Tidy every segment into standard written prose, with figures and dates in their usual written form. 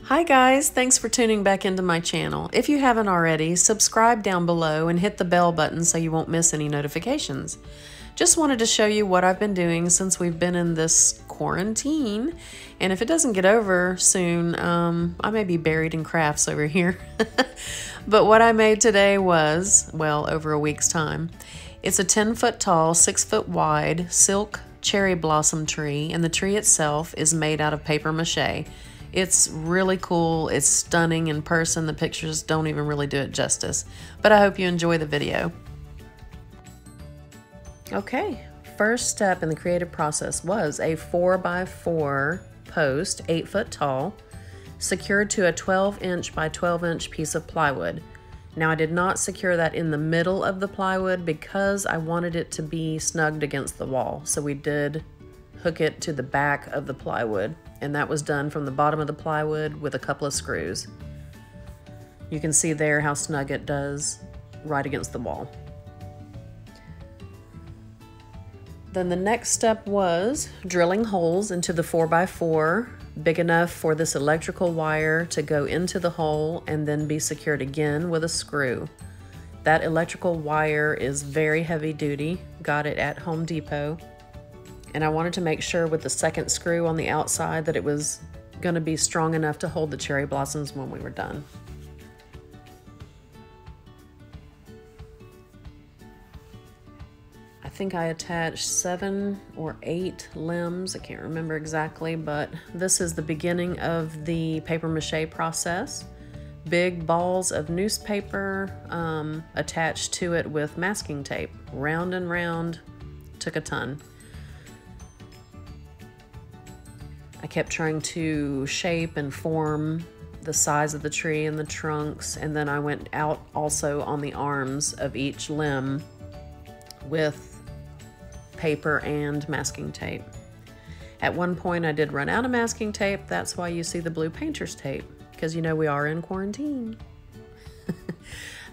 Hi guys, thanks for tuning back into my channel. If you haven't already, subscribe down below and hit the bell button so you won't miss any notifications. Just wanted to show you what I've been doing since we've been in this quarantine. And if it doesn't get over soon, I may be buried in crafts over here. But what I made today was, well, over a week's time. It's a 10-foot tall, 6-foot wide silk cherry blossom tree, and the tree itself is made out of paper mache. It's really cool. It's stunning in person. The pictures don't even really do it justice, but I hope you enjoy the video. Okay, first step in the creative process was a 4x4 post, 8 foot tall, secured to a 12-inch by 12-inch piece of plywood. Now I did not secure that in the middle of the plywood because I wanted it to be snugged against the wall. So we did hook it to the back of the plywood, and that was done from the bottom of the plywood with a couple of screws. You can see there how snug it does right against the wall. Then the next step was drilling holes into the 4x4, big enough for this electrical wire to go into the hole and then be secured again with a screw. That electrical wire is very heavy duty, got it at Home Depot. And I wanted to make sure with the second screw on the outside that it was going to be strong enough to hold the cherry blossoms when we were done. I think I attached 7 or 8 limbs, I can't remember exactly, but this is the beginning of the paper mache process. Big balls of newspaper attached to it with masking tape, round and round, took a ton. I kept trying to shape and form the size of the tree and the trunks, and then I went out also on the arms of each limb with paper and masking tape. At one point I did run out of masking tape. That's why you see the blue painter's tape, because you know we are in quarantine.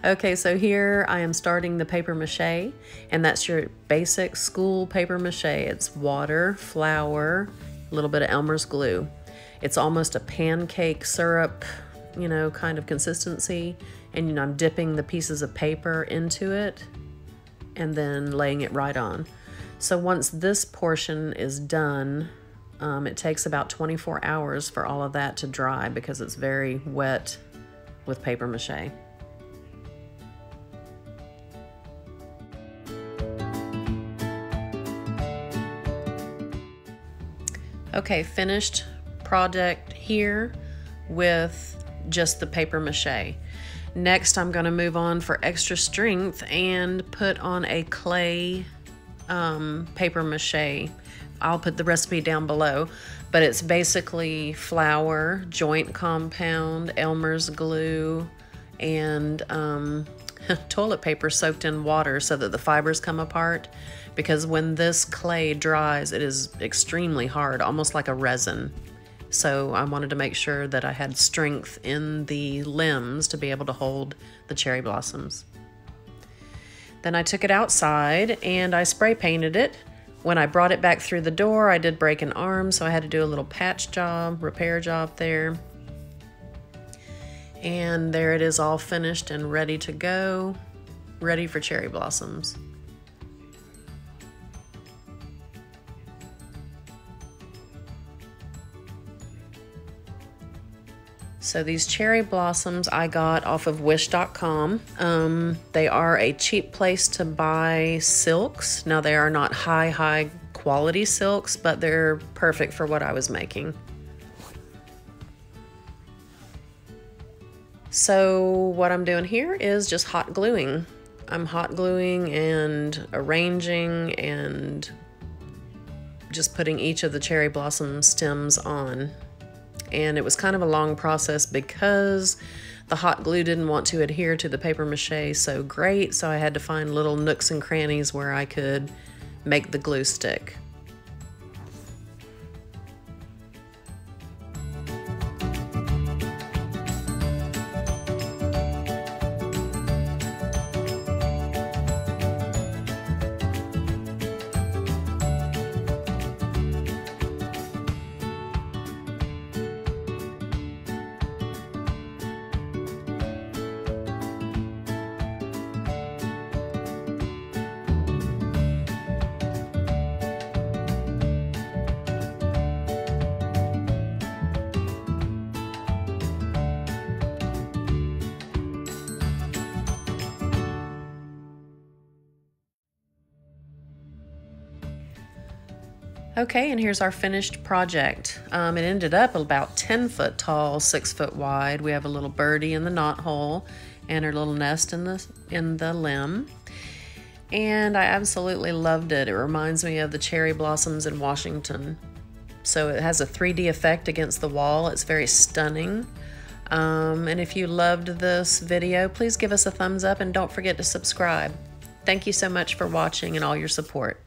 Okay, so here I am starting the paper mache, and that's your basic school paper mache. It's water, flour, a little bit of Elmer's glue. It's almost a pancake syrup, you know, kind of consistency. And you know, I'm dipping the pieces of paper into it and then laying it right on. So once this portion is done, it takes about 24 hours for all of that to dry because it's very wet with paper mache. Okay, finished project here with just the paper mache. Next, I'm gonna move on for extra strength and put on a clay paper mache. I'll put the recipe down below, but it's basically flour, joint compound, Elmer's glue, and toilet paper soaked in water so that the fibers come apart, because when this clay dries, it is extremely hard, almost like a resin. So I wanted to make sure that I had strength in the limbs to be able to hold the cherry blossoms. Then I took it outside and I spray painted it. When I brought it back through the door, I did break an arm, so I had to do a little patch job, repair job there. And there it is, all finished and ready to go, ready for cherry blossoms. So these cherry blossoms I got off of wish.com. They are a cheap place to buy silks. Now they are not high quality silks, but they're perfect for what I was making. So what I'm doing here is just hot gluing. I'm hot gluing and arranging and just putting each of the cherry blossom stems on. And it was kind of a long process because the hot glue didn't want to adhere to the paper mache so great, so I had to find little nooks and crannies where I could make the glue stick. Okay, and here's our finished project. It ended up about 10 foot tall, 6 foot wide. We have a little birdie in the knot hole and her little nest in the limb. And I absolutely loved it. It reminds me of the cherry blossoms in Washington. So it has a 3D effect against the wall. It's very stunning. And if you loved this video, please give us a thumbs up and don't forget to subscribe. Thank you so much for watching and all your support.